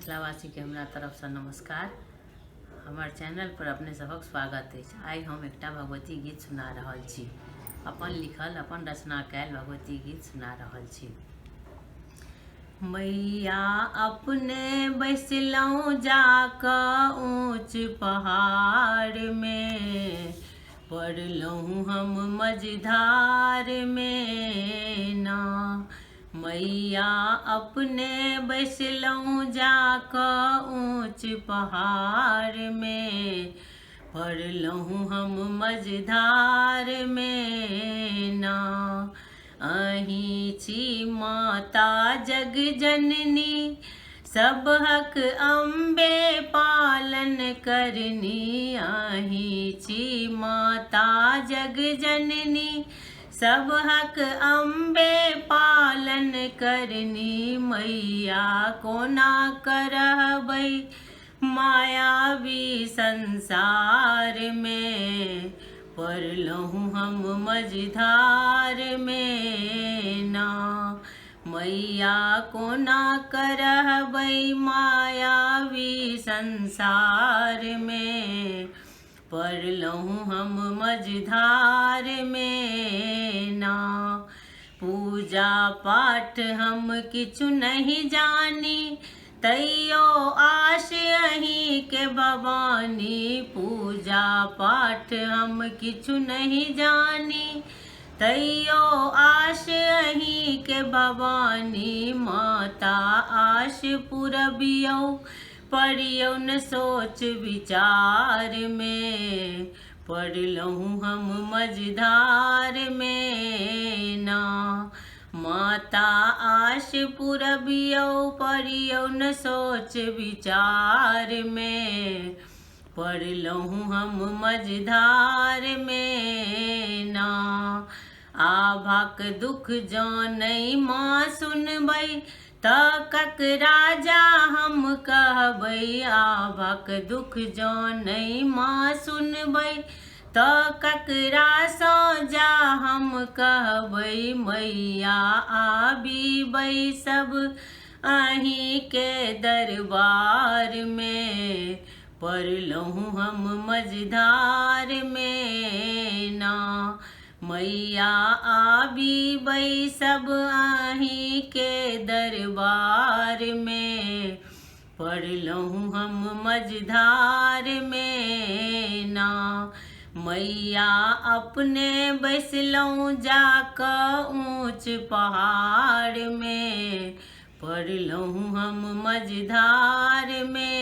मिथिलावासी के हमरा तरफ से नमस्कार। हमार चैनल पर अपने सबक स्वागत है। आई हम एक भगवती गीत सुना रहल छी। अपन लिखल अपन रचना कैल भगवती गीत सुना रहल छी। मैया अपने बैसलौं जाक ऊंच पहाड़ में, पड़लौं हम मझधार में ना। मैया अपने बैसलौं जाक ऊंच पहाड़ में, पड़लौं हम मझधार में ना। अहीं छी माता जग जननी, सब हक अम्बे पालन करनी। अहीं छी माता जग जननी, सब हक अम्बे पालन करनी। मैया कोना करबै मायावी संसार में, पड़लौं हम मझधार में ना। मैया कोना करबै मायावी संसार में, पड़लौं हम मझधार में ना। पूजा पाठ हम किछु नहीं जानी, तैयो आश अहीं के भवानी। पूजा पाठ हम किछु नहीं जानी, तैयो आश अहीं के भवानी। माता आश पुरबियौ पड़ियौ न सोच विचार में, पड़लौं हम मझधार में ना। माता आश पुरबियौ पड़ियौ न सोच विचार में, पड़लौं हम मझधार में ना। आभाक दुख जानै माँ सुनबै, त ककरा जा हम कहबै। आभाक दुख जानै माँ सुनबै, त ककरा सँ जा हम कहबै। मैया आबिबै सब अहीं के दरबार में, पड़लौं हम मझधार में ना। मैया आबिबै सब अहीं के दरबार में, पड़लौं हम मझधार में ना। मैया अपने बैसलौं जाक ऊंच पहाड़ में, पड़लौं हम मझधार में